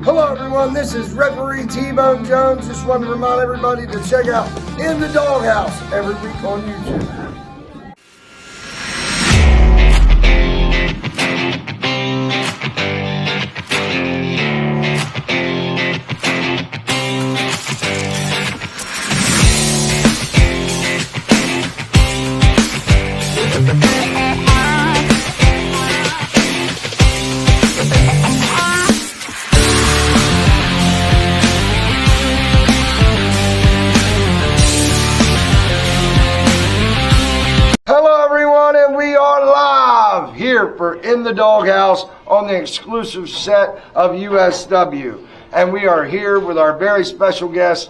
Hello everyone, this is referee T-Bone Jones. Just wanted to remind everybody to check out In the Doghouse every week on YouTube. For In the Doghouse on the exclusive set of USW. And we are here with our very special guest,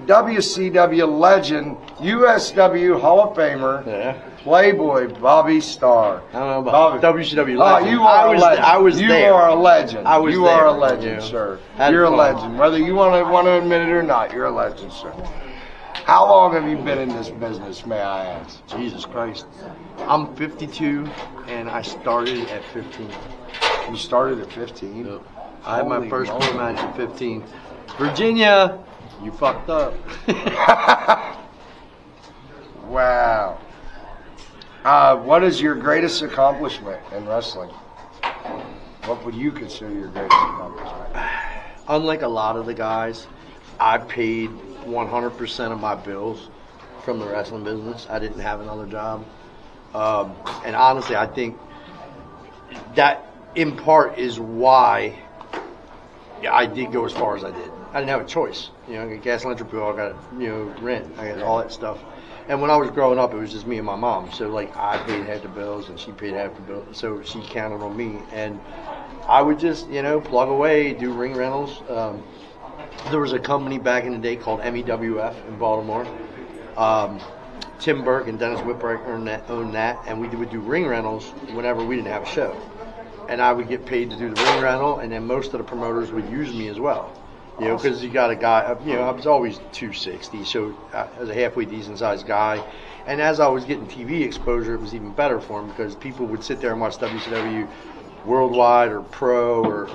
WCW legend, USW Hall of Famer, Playboy Bobby Starr. I don't know about Bobby. WCW legend. You are a legend. I was you there. are a legend. I was you there. are a legend, sir. You're a legend. Whether you want to admit it or not, you're a legend, sir. How long have you been in this business, may I ask? Jesus Christ. I'm 52, and I started at 15. You started at 15? Yep. I had my first pro match at 15. Virginia, you fucked up. Wow. What is your greatest accomplishment in wrestling? What would you consider your greatest accomplishment? Unlike a lot of the guys, I paid 100% of my bills from the wrestling business. I didn't have another job. And honestly, I think that in part is why I did go as far as I did. I didn't have a choice. You know, I got gas, electric bill, I got, rent, I got all that stuff. And when I was growing up, it was just me and my mom. So, like, I paid half the bills and she paid half the bills. So she counted on me. And I would just, plug away, do ring rentals. There was a company back in the day called MEWF in Baltimore. Tim Burke and Dennis Whitbreak owned that, and we would do ring rentals whenever we didn't have a show. And I would get paid to do the ring rental, and then most of the promoters would use me as well. Because you got a guy, I was always 260, so I was a halfway decent sized guy. And as I was getting TV exposure, it was even better for him because people would sit there and watch WCW Worldwide or Pro or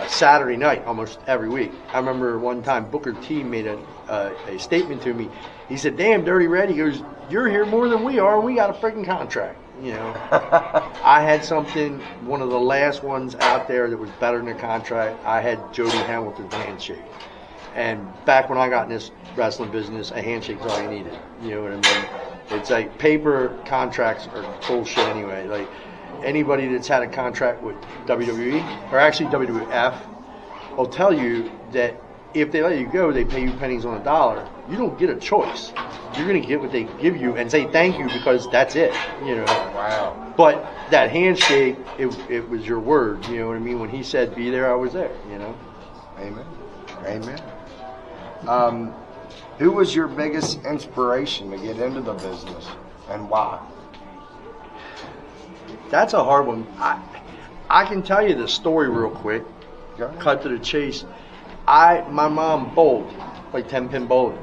Saturday night almost every week. I remember one time Booker T made a statement to me. He said, "Damn, Dirty Red," he goes, "you're here more than we are. We got a freaking contract." I had something, one of the last ones out there that was better than a contract. I had Jody Hamilton's handshake. And back when I got in this wrestling business, a handshake's all you needed. You know what I mean? It's like paper contracts are bullshit anyway. Like, anybody that's had a contract with WWE, or actually WWF, will tell you that if they let you go, they pay you pennies on a dollar. You don't get a choice. You're going to get what they give you and say thank you because that's it, Wow. But that handshake, it was your word, you know what I mean? When he said be there, I was there, Amen. Amen. Who was your biggest inspiration to get into the business and why? That's a hard one. I can tell you the story real quick. Cut to the chase. My mom bowled, like 10-pin bowling.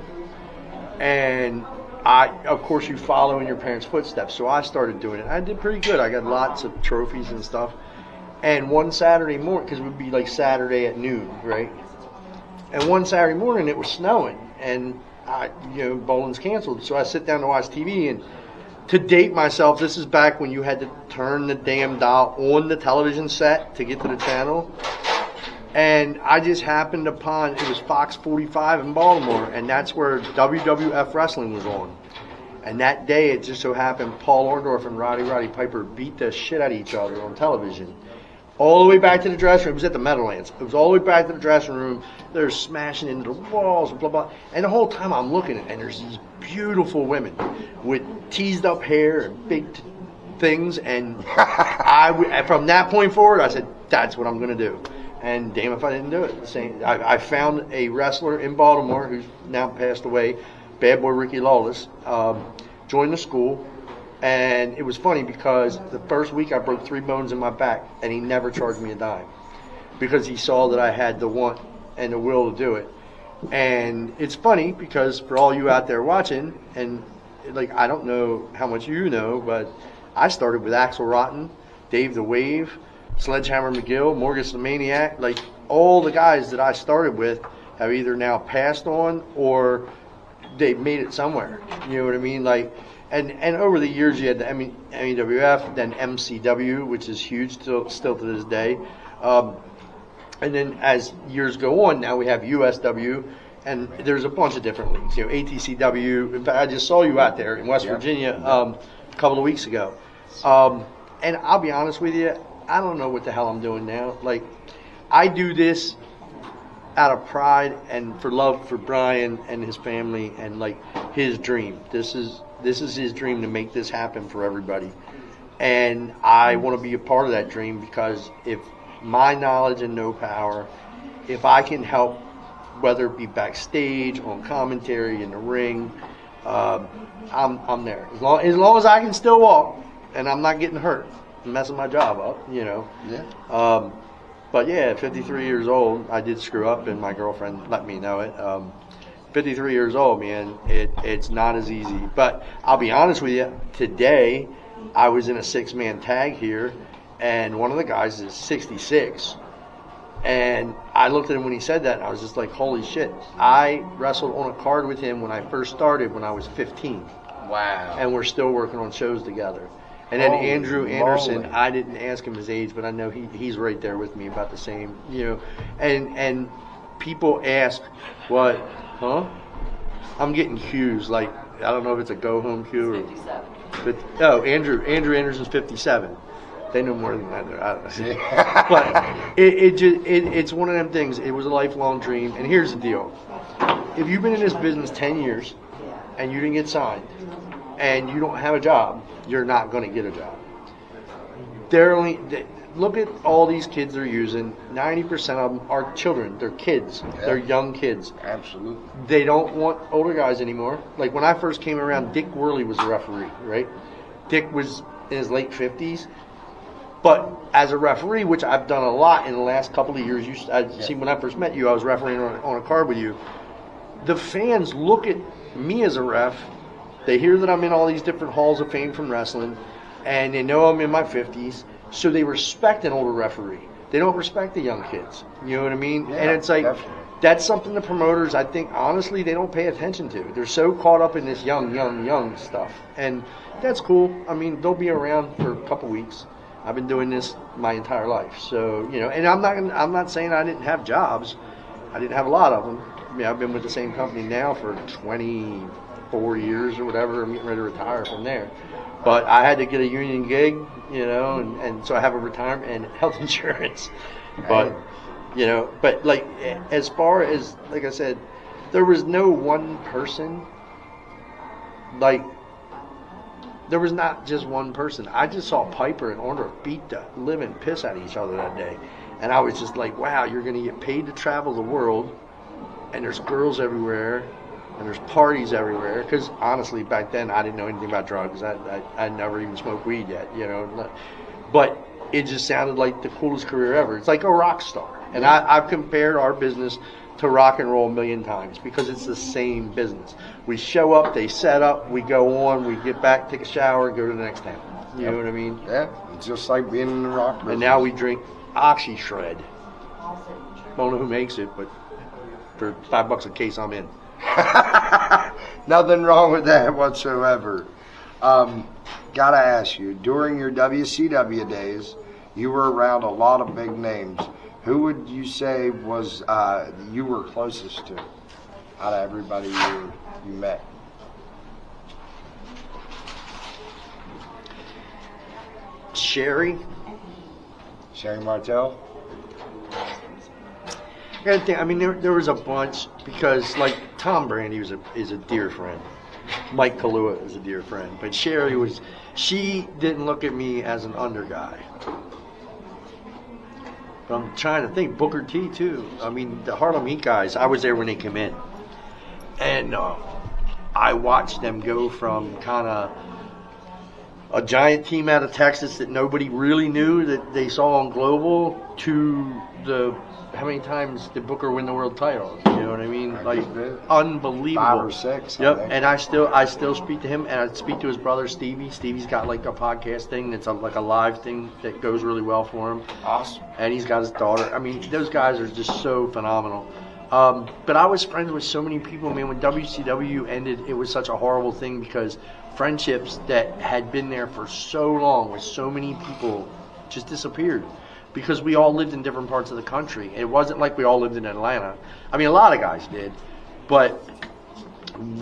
And of course, you follow in your parents' footsteps. So I started doing it. I did pretty good. I got lots of trophies and stuff. And one Saturday morning, because it would be like Saturday at noon, right? And one Saturday morning, it was snowing. And, bowling's canceled. So I sit down to watch TV. And to date myself, this is back when you had to turn the damn dial on the television set to get to the channel. And I just happened upon, it was Fox 45 in Baltimore, and that's where WWF Wrestling was on. And that day, it just so happened, Paul Orndorff and Roddy Piper beat the shit out of each other on television. All the way back to the dressing room. It was at the Meadowlands. It was all the way back to the dressing room. They're smashing into the walls, blah, blah. And the whole time I'm looking at it, and there's these beautiful women with teased up hair and big things. And from that point forward, I said, that's what I'm going to do. And damn if I didn't do it. I found a wrestler in Baltimore who's now passed away, Bad Boy Ricky Lawless, joined the school. And it was funny because the first week I broke 3 bones in my back, and he never charged me a dime because he saw that I had the want and the will to do it. And it's funny because for all you out there watching, and like I don't know how much you know, but I started with Axel Rotten, Dave the Wave, Sledgehammer McGill, Morgus the Maniac. Like all the guys that I started with have either now passed on or they made it somewhere. You know what I mean? Like, and over the years you had the MEWF, then MCW, which is huge still to this day. And then as years go on, now we have USW, and there's a bunch of different leagues. You know, ATCW. In fact, I just saw you out there in West Virginia a couple of weeks ago. And I'll be honest with you, I don't know what the hell I'm doing now. Like, I do this out of pride and for love for Brian and his family and like his dream. This is his dream to make this happen for everybody. And I want to be a part of that dream because if my knowledge and know power, if I can help, whether it be backstage, on commentary, in the ring, I'm there. As long as I can still walk and I'm not getting hurt and messing my job up, you know. Yeah. But yeah, 53 years old, I did screw up and my girlfriend let me know it. 53 years old, man, it's not as easy. But I'll be honest with you, today I was in a 6-man tag here, and one of the guys is 66. And I looked at him when he said that, and I was just like, holy shit. I wrestled on a card with him when I first started when I was 15. Wow. And we're still working on shows together. And then Andrew Anderson, I didn't ask him his age, but I know he's right there with me about the same, you know. And people ask, what, huh? I'm getting cues, like, I don't know if it's a go-home cue or... 57. Oh, Andrew Anderson's 57. They know more than I do. I don't know. But it's one of them things. It was a lifelong dream. And here's the deal. If you've been in this business 10 years and you didn't get signed and you don't have a job, you're not going to get a job. Look at all these kids they're using. 90% of them are children. They're kids. Yeah. They're young kids. Absolutely. They don't want older guys anymore. Like when I first came around, Dick Worley was the referee, right? Dick was in his late 50s. But as a referee, which I've done a lot in the last couple of years, see, when I first met you, I was refereeing on a card with you. The fans look at me as a ref. They hear that I'm in all these different halls of fame from wrestling, and they know I'm in my 50s, so they respect an older referee. They don't respect the young kids. You know what I mean? Yeah, and it's like, definitely. That's something the promoters, I think, honestly, they don't pay attention to. They're so caught up in this young stuff. And that's cool. I mean, they'll be around for a couple weeks. I've been doing this my entire life. So, you know, and I'm not saying I didn't have jobs. I didn't have a lot of them. I mean, I've been with the same company now for 24 years or whatever. I'm getting ready to retire from there. But I had to get a union gig, you know, and so I have a retirement and health insurance. But, you know, but like as far as, like I said, there was no one person, like, there was not just one person. I just saw Piper and Orndorff beat the living piss out of each other that day. And I was just like, wow, you're going to get paid to travel the world, and there's girls everywhere, and there's parties everywhere. Because honestly, back then, I didn't know anything about drugs. I'd never even smoked weed yet, you know. But it just sounded like the coolest career ever. It's like a rock star. And I've compared our business to rock and roll a million times because it's the same business. We show up, they set up, we go on, we get back, take a shower, go to the next town. You know what I mean? Yeah, it's just like being in the rock business. And now we drink Oxy Shred. Don't know who makes it, but for $5 a case, I'm in. Nothing wrong with that whatsoever. Gotta ask you, during your WCW days, you were around a lot of big names. Who would you say was you were closest to out of everybody you met? Sherry Martel? I mean, there was a bunch because, like, Tom Brady is a dear friend. Mike Kahlua is a dear friend. But she didn't look at me as an under guy. But I'm trying to think. Booker T, too. I mean, the Harlem Heat guys, I was there when they came in. And I watched them go from kind of a giant team out of Texas that nobody really knew that they saw on Global to the how many times did Booker win the world title? You know what I mean? Like unbelievable. 5 or 6. Yep. And I still speak to him, and I speak to his brother Stevie. Stevie's got like a podcast thing that's like a live thing that goes really well for him. Awesome. And he's got his daughter. I mean, those guys are just so phenomenal. But I was friends with so many people, man. When WCW ended, it was such a horrible thing because friendships that had been there for so long with so many people just disappeared because we all lived in different parts of the country. It wasn't like we all lived in Atlanta. I mean, a lot of guys did. But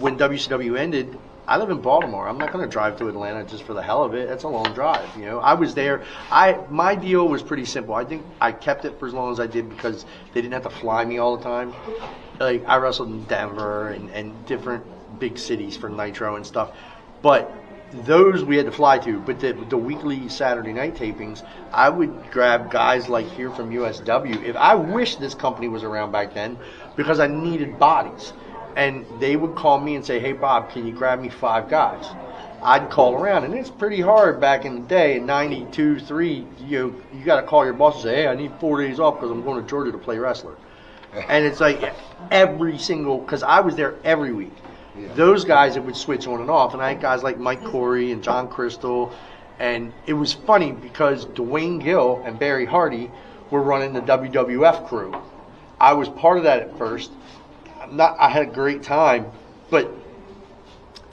when WCW ended, I live in Baltimore. I'm not going to drive to Atlanta just for the hell of it. That's a long drive, you know. I was there. My deal was pretty simple. I think I kept it for as long as I did because they didn't have to fly me all the time. Like I wrestled in Denver and different big cities for Nitro and stuff. But those we had to fly to. But the weekly Saturday night tapings, I would grab guys like here from USW. If I wish this company was around back then because I needed bodies. And they would call me and say, hey, Bob, can you grab me 5 guys? I'd call around. And it's pretty hard back in the day in 92, 3. You got to call your boss and say, hey, I need 4 days off because I'm going to Georgia to play wrestler. And it's like every single, because I was there every week. Yeah. Those guys that would switch on and off. And I had guys like Mike Corey and John Crystal. And it was funny because Dwayne Gill and Barry Hardy were running the WWF crew. I was part of that at first. I had a great time, but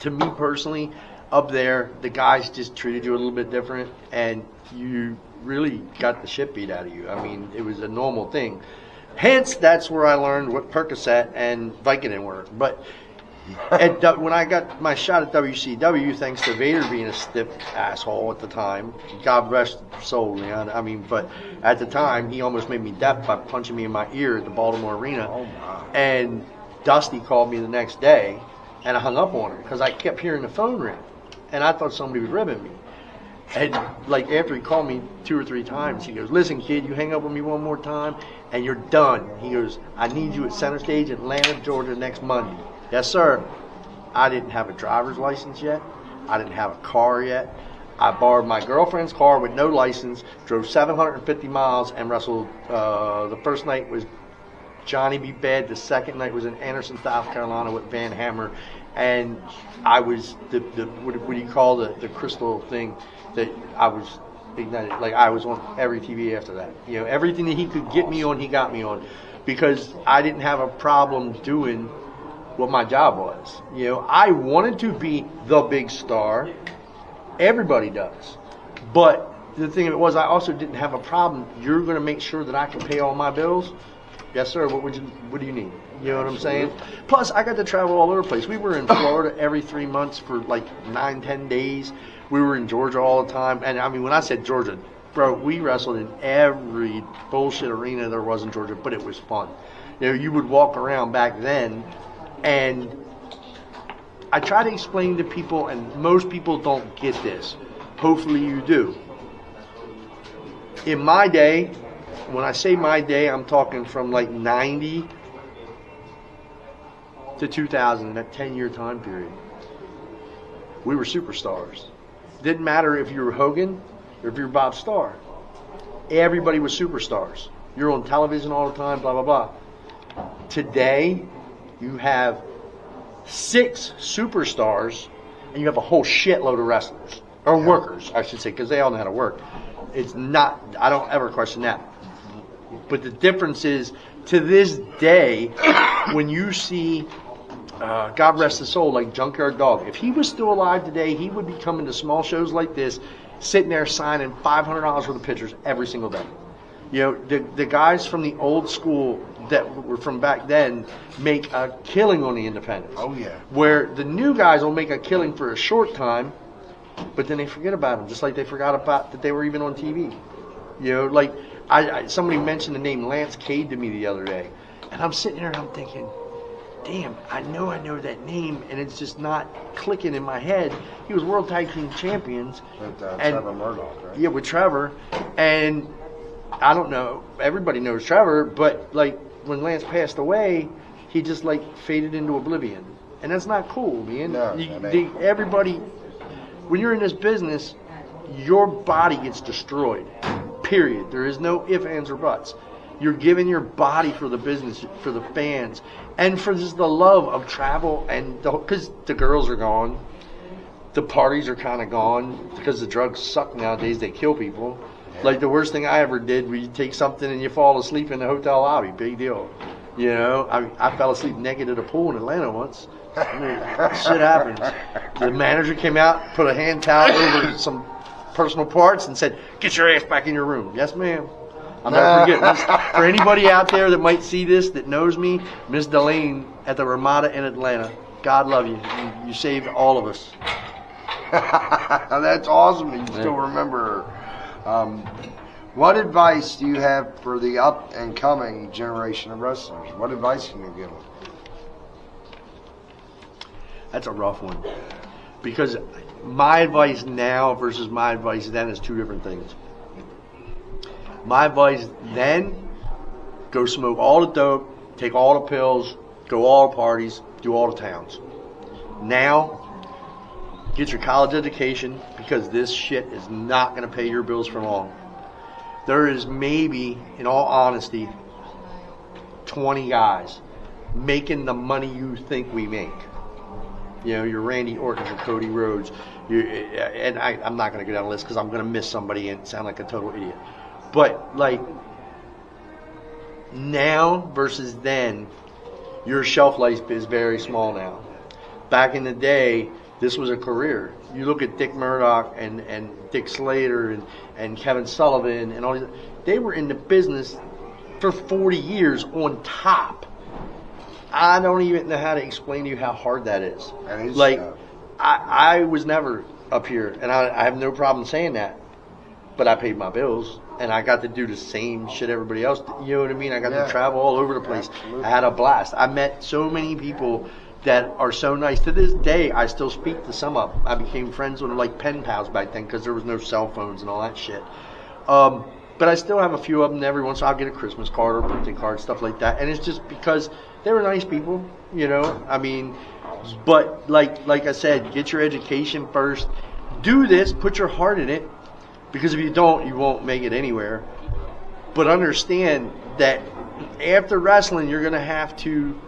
to me personally, up there, the guys just treated you a little bit different, and you really got the shit beat out of you. I mean, it was a normal thing. Hence, that's where I learned what Percocet and Vicodin were. But when I got my shot at WCW, thanks to Vader being a stiff asshole at the time, God rest his soul, man. I mean, but at the time, he almost made me deaf by punching me in my ear at the Baltimore Arena. Oh, my. And Dusty called me the next day, and I hung up on her because I kept hearing the phone ring, and I thought somebody was ribbing me. And like after he called me 2 or 3 times, he goes, "Listen, kid, you hang up on me one more time, and you're done." He goes, "I need you at Center Stage, Atlanta, Georgia, next Monday." Yes, sir. I didn't have a driver's license yet. I didn't have a car yet. I borrowed my girlfriend's car with no license, drove 750 miles, and wrestled. The first night was Johnny B. Bad. The second night was in Anderson, South Carolina with Van Hammer. And I was what do you call the crystal thing that I was ignited. Like I was on every TV after that. You know, everything that he could get me on, he got me on. Because I didn't have a problem doing what my job was. You know, I wanted to be the big star. Everybody does. But the thing of it was, I also didn't have a problem. You're going to make sure that I can pay all my bills? Yes, sir. What do you need? You know what I'm saying? Plus, I got to travel all over the place. We were in Florida every 3 months for like 9-10 days. We were in Georgia all the time. And I mean, when I said Georgia, bro, we wrestled in every bullshit arena there was in Georgia, but it was fun. You know, you would walk around back then, and I try to explain to people, and most people don't get this. Hopefully you do. In my day, when I say my day, I'm talking from like 90 to 2000, that 10-year time period. We were superstars. Didn't matter if you were Hogan or if you were Bob Starr. Everybody was superstars. You're on television all the time, blah, blah, blah. Today, you have 6 superstars and you have a whole shitload of wrestlers. Or workers, I should say, because they all know how to work. It's not, I don't ever question that. But the difference is, to this day, when you see, God rest his soul, like Junkyard Dog, if he was still alive today, he would be coming to small shows like this, sitting there signing $500 worth of pictures every single day. You know, the guys from the old school that were from back then make a killing on the independents. Oh, yeah. Where the new guys will make a killing for a short time, but then they forget about them, just like they forgot about that they were even on TV. You know, like somebody mentioned the name Lance Cade to me the other day, and I'm sitting there and I'm thinking, damn, I know that name, and it's just not clicking in my head. He was World Tag Team Champions. With Trevor Murdoch, right? Yeah, with Trevor. And I don't know, everybody knows Trevor, but like when Lance passed away, he just like faded into oblivion. And that's not cool, man. No, Everybody, when you're in this business, your body gets destroyed. Period. There is no ifs, ands, or buts. You're giving your body for the business, for the fans, and for just the love of travel. And because the girls are gone, the parties are kind of gone because the drugs suck nowadays. They kill people. Like the worst thing I ever did, where you take something and you fall asleep in the hotel lobby. Big deal. You know, I fell asleep naked at a pool in Atlanta once. I mean, shit happens. The manager came out, put a hand towel over some personal parts, and said, "Get your ass back in your room." Yes, ma'am. I'll never forget this. For anybody out there that might see this that knows me, Miss Delane at the Ramada in Atlanta. God love you. You saved all of us. That's awesome that you still remember her. What advice do you have for the up and coming generation of wrestlers? What advice can you give them? That's a rough one. Because my advice now versus my advice then is two different things. My advice then, go smoke all the dope, take all the pills, go all the parties, do all the towns. Now, get your college education, because this shit is not going to pay your bills for long. There is maybe, in all honesty, 20 guys making the money you think we make. You know, your Randy Ortons, your Cody Rhodes, and I'm not going to go down the list because I'm going to miss somebody and sound like a total idiot. But, like, now versus then, your shelf life is very small now. Back in the day, this was a career. You look at Dick Murdoch and Dick Slater and Kevin Sullivan and all these. They were in the business for 40 years on top. I don't even know how to explain to you how hard that is. That is like, tough. I was never up here, and I have no problem saying that. But I paid my bills, and I got to do the same shit everybody else. You know what I mean? I got to travel all over the place. Absolutely. I had a blast. I met so many people that are so nice. To this day, I still speak to some of them. I became friends with like pen pals back then because there was no cell phones and all that shit. But I still have a few of them. Every once in a while, I'll get a Christmas card or a birthday card, stuff like that. And it's just because they were nice people, you know. I mean, but like I said, get your education first. Do this. Put your heart in it. Because if you don't, you won't make it anywhere. But understand that after wrestling, you're going to have to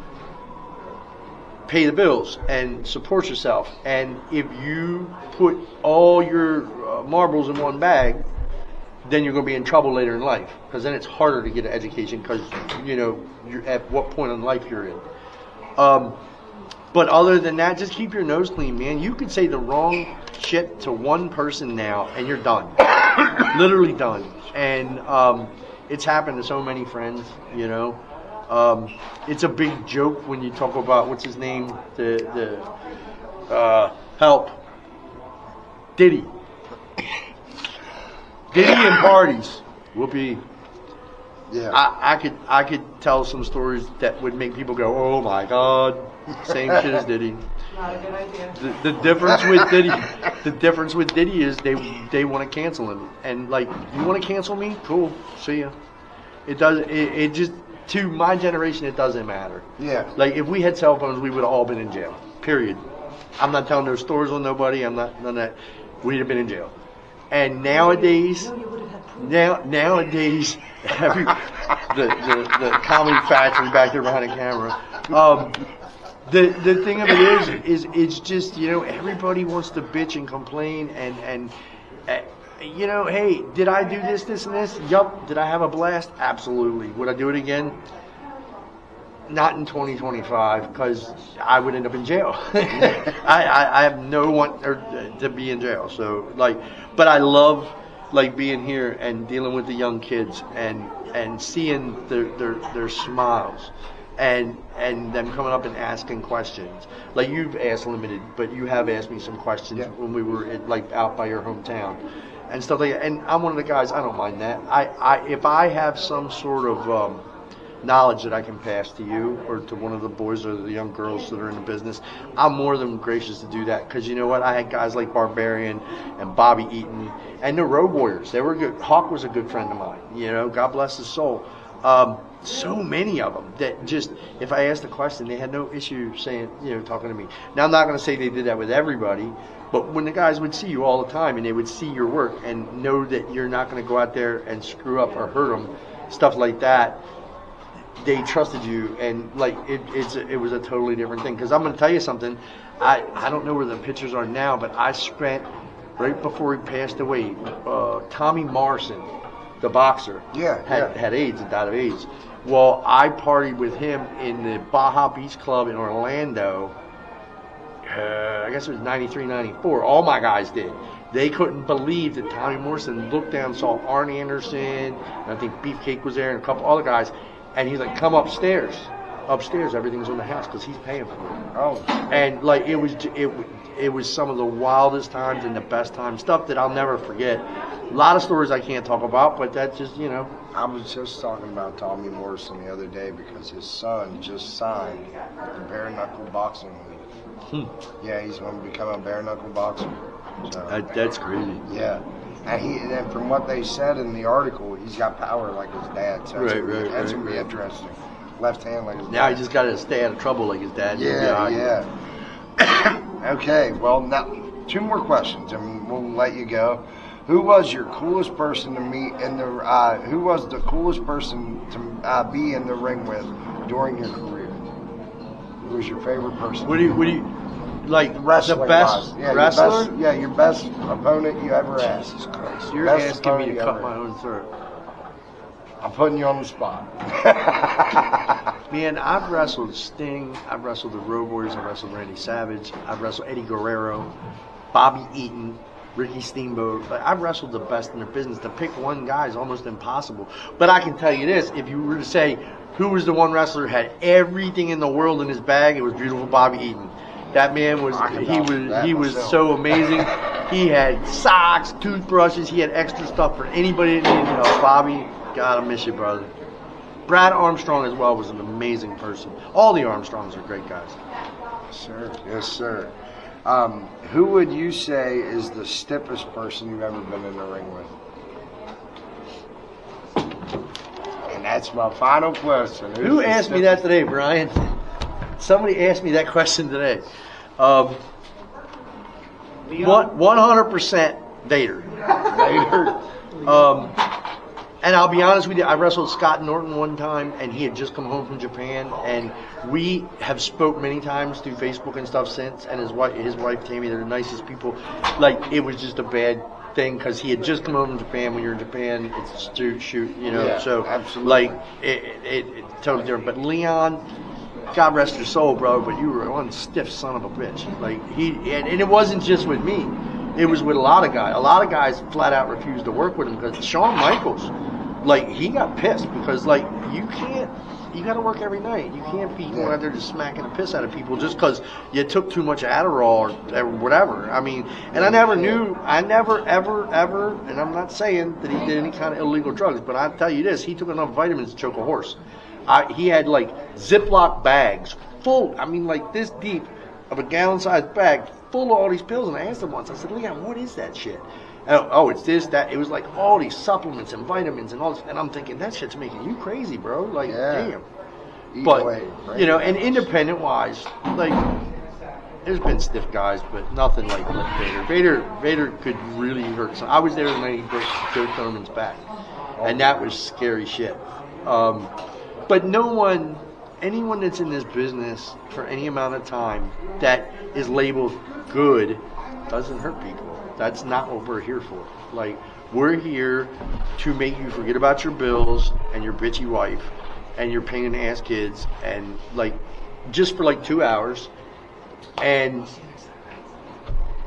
pay the bills and support yourself. And if you put all your marbles in one bag, then you're going to be in trouble later in life. Because then it's harder to get an education because, you know, you're at what point in life you're in. But other than that, just keep your nose clean, man. You could say the wrong shit to one person now, and you're done. Literally done. And it's happened to so many friends, you know. It's a big joke when you talk about, what's his name? The help. Diddy. Diddy and parties. Whoopee. Yeah. I could tell some stories that would make people go, "Oh my God!" Same shit as Diddy. Not a good idea. The difference with Diddy is they want to cancel him, and like, you want to cancel me? Cool, see ya. It just, to my generation, it doesn't matter. Yeah. Like, if we had cell phones, we would have all been in jail. Period. I'm not telling no stories on nobody. I'm not none of that. We'd have been in jail. And nowadays, No, you would have had proof. nowadays, the comedy factory back there behind the camera. The thing of it is it's just, you know, everybody wants to bitch and complain and you know, hey, did I do this, and this? Yup. Did I have a blast? Absolutely. Would I do it again? Not in 2025, because I would end up in jail. I have no one to be in jail. So, like, but I love, like, being here and dealing with the young kids and seeing their smiles and them coming up and asking questions. Like, you've asked limited, but you have asked me some questions when we were out by your hometown and stuff like that. And I'm one of the guys, I don't mind that. If I have some sort of knowledge that I can pass to you or to one of the boys or the young girls that are in the business, I'm more than gracious to do that, because you know what, I had guys like Barbarian and Bobby Eaton and the Road Warriors. They were good. Hawk was a good friend of mine, you know, God bless his soul. so many of them that just, if I asked a question, they had no issue saying, talking to me. Now, I'm not going to say they did that with everybody, but when the guys would see you all the time and they would see your work and know that you're not going to go out there and screw up or hurt them, stuff like that, they trusted you, and like it was a totally different thing. Because I'm going to tell you something, I don't know where the pictures are now, but I spent, right before he passed away, Tommy Morrison, the boxer, had AIDS and died of AIDS. Well, I partied with him in the Baja Beach Club in Orlando. I guess it was 93, 94. All my guys did. They couldn't believe that Tommy Morrison looked down, saw Arn Anderson, and I think Beefcake was there, and a couple other guys, and he's like, "Come upstairs." Upstairs, everything's in the house because he's paying for it. Oh. And like it was some of the wildest times and the best times, stuff that I'll never forget. A lot of stories I can't talk about, but that's just, I was just talking about Tommy Morrison the other day because his son just signed with the Bare Knuckle Boxing League. Yeah, he's going to become a bare knuckle boxer. So, that's crazy. Yeah. And from what they said in the article, he's got power like his dad. So that's going to be interesting. Left hand like his dad. Now he just got to stay out of trouble like his dad. Yeah. Okay, well, now 2 more questions and we'll let you go. Who was your coolest person to meet who was the coolest person to be in the ring with during your career? Who was your favorite person? What do you like, wrestling the best wrestler? Your best opponent you ever had. Jesus Christ. You're Best asking me to opponent cut ever. my own throat. I'm putting you on the spot. Man, I've wrestled Sting, I've wrestled the Road Warriors, I've wrestled Randy Savage, I've wrestled Eddie Guerrero, Bobby Eaton, Ricky Steamboat. Like, I've wrestled the best in their business. To pick one guy is almost impossible. But I can tell you this, if you were to say who was the one wrestler who had everything in the world in his bag, it was beautiful Bobby Eaton. That man was so amazing. He had socks, toothbrushes, he had extra stuff for anybody that needed help. Bobby, God, I miss you, brother. Brad Armstrong as well was an amazing person. All the Armstrongs are great guys. Yes, sir. Who would you say is the stiffest person you've ever been in the ring with? And that's my final question. Who asked me that today, Brian? Somebody asked me that question today. 100% Vader. And I'll be honest with you, I wrestled Scott Norton one time, and he had just come home from Japan, and we have spoke many times through Facebook and stuff since, and his wife Tammy, they're the nicest people. Like, it was just a bad thing, because he had just come home from Japan. When you're in Japan, it's shoot, Yeah, so, absolutely. like, it's totally different. But Leon, God rest your soul, bro, but you were one stiff son of a bitch. Like, and it wasn't just with me. It was with a lot of guys. A lot of guys flat out refused to work with him because Shawn Michaels, like, he got pissed because, like, you got to work every night. You can't be going out there just smacking the piss out of people just because you took too much Adderall or whatever. I mean, and I never, ever, and I'm not saying that he did any kind of illegal drugs, but I'll tell you this, he took enough vitamins to choke a horse. He had, like, Ziploc bags full, I mean, like this deep of a gallon-sized bag full of all these pills, and I asked him once, I said, Leon, what is that shit? Oh, it's this, that. It was like all these supplements and vitamins and all this, and I'm thinking, that shit's making you crazy, bro. Like, damn. But, and independent-wise, like, there's been stiff guys, but nothing like Vader. Vader could really hurt some. I was there the night he broke Joe Thurman's back, and that was scary shit. But anyone that's in this business for any amount of time that is labeled good doesn't hurt people. That's not what we're here for. Like, we're here to make you forget about your bills and your bitchy wife and your pain in the ass kids, and, like, just for like 2 hours, and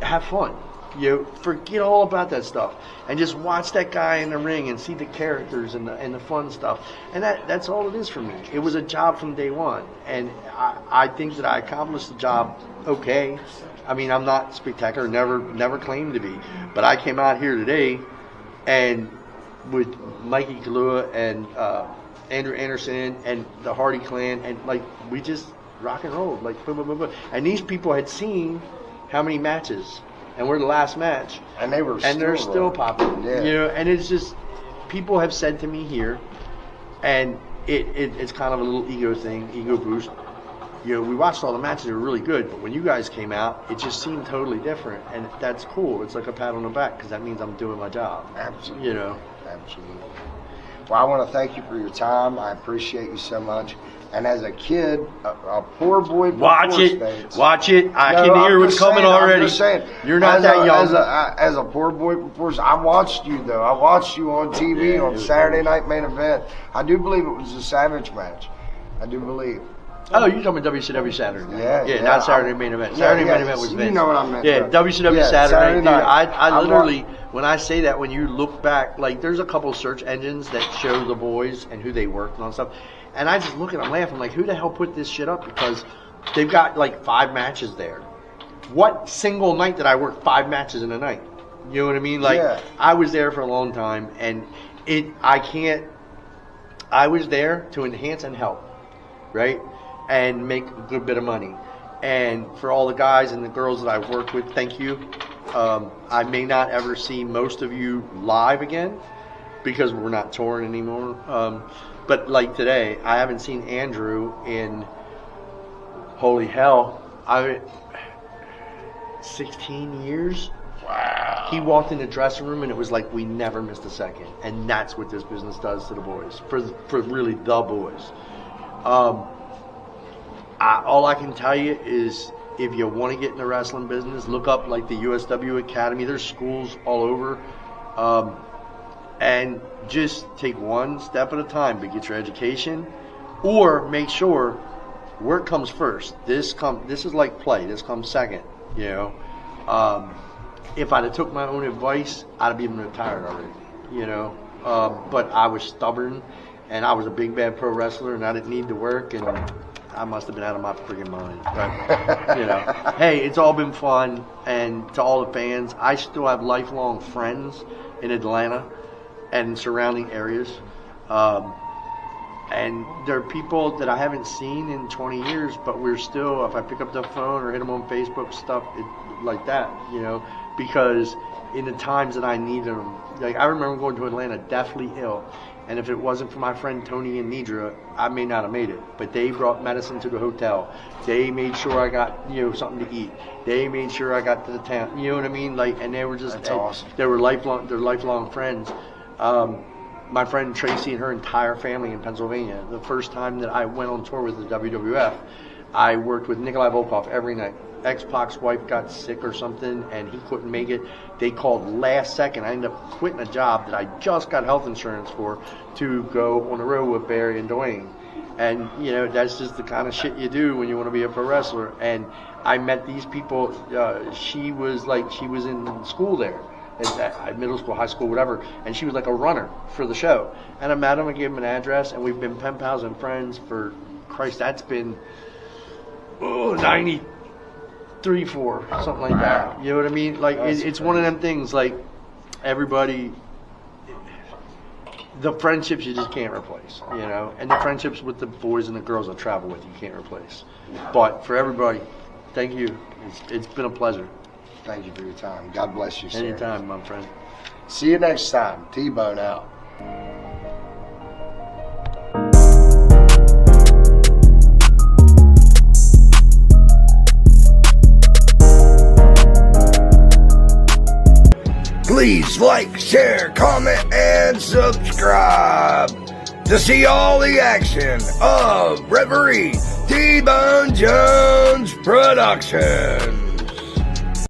have fun. You forget all about that stuff and just watch that guy in the ring and see the characters and the fun stuff. And that's all it is for me. It was a job from day one, and I think that I accomplished the job okay. I mean, I'm not spectacular, never claimed to be, but I came out here today, and with Mikey Kalua and Andrew Anderson and the Hardy Clan, and, like, we just rock and roll, like, boom, boom, boom, boom. And these people had seen how many matches, and we're the last match, and they're still popping. Yeah. And it's just, people have said to me here, and it's kind of a little ego thing, ego boost. You know, we watched all the matches; they were really good. But when you guys came out, it just seemed totally different, and that's cool. It's like a pat on the back because that means I'm doing my job. Absolutely. You know. Absolutely. Well, I want to thank you for your time. I appreciate you so much. And as a kid, a poor boy from Watch four it. states. Watch it. I No, can I'm hear what's just coming saying, already. I'm just saying. You're not that young. As a poor boy from four states, I watched you, though. I watched you on TV Yeah, on Saturday Night Main Event. I do believe it was a Savage match. I do believe. Oh, you're talking about WCW Saturday night. Yeah, Not Saturday Main Event. Saturday Main Event was Vince. You know what I meant. Yeah, WCW Yeah, Saturday night. night. Dude, I literally, when I say that, when you look back, like there's a couple search engines that show the boys and who they worked on and stuff. And I just look at them laughing, like, who the hell put this shit up? Because they've got like 5 matches there. What single night did I work 5 matches in a night? You know what I mean? Like, I was there for a long time, and I was there to enhance and help, right? And make a good bit of money. And for all the guys and the girls that I've worked with, thank you. I may not ever see most of you live again because we're not touring anymore. But like today, I haven't seen Andrew in, holy hell, 16 years. Wow. He walked in the dressing room and it was like we never missed a second. And that's what this business does to the boys, for really the boys. All I can tell you is if you want to get in the wrestling business, look up like the USW Academy. There's schools all over. And just take one step at a time to get your education, or make sure work comes first. This is like play. This comes second. You know, if I'd have took my own advice, I'd have been retired already. You know, but I was stubborn, and I was a big bad pro wrestler, and I didn't need to work, and I must have been out of my freaking mind. But, you know, hey, it's all been fun, and to all the fans, I still have lifelong friends in Atlanta and surrounding areas. And there are people that I haven't seen in 20 years, but we're still, if I pick up the phone or hit them on Facebook, stuff like that, you know, because in the times that I needed them, like I remember going to Atlanta deathly ill, and if it wasn't for my friend Tony and Nidra, I may not have made it. But they brought medicine to the hotel. They made sure I got, you know, something to eat. They made sure I got to the town. You know what I mean? Like, and they were just, that's awesome. They were lifelong friends. My friend Tracy and her entire family in Pennsylvania. The first time that I went on tour with the WWF, I worked with Nikolai Volkov every night. X-Pac's wife got sick or something, and he couldn't make it. They called last second. I ended up quitting a job that I just got health insurance for to go on the road with Barry and Dwayne. And, you know, that's just the kind of shit you do when you want to be a pro wrestler. And I met these people. She was in school there. At middle school, high school, whatever, and she was like a runner for the show. And I met him, I gave him an address, and we've been pen pals and friends for, Christ, that's been 93, 4, something like that. You know what I mean? Like, it's one of them things, like, everybody, the friendships you just can't replace, you know? And the friendships with the boys and the girls I travel with, you can't replace. But for everybody, thank you. It's been a pleasure. Thank you for your time. God bless you, sir. Anytime, my friend. See you next time. T-Bone out. Please like, share, comment, and subscribe to see all the action of Referee T-Bone Jones Production.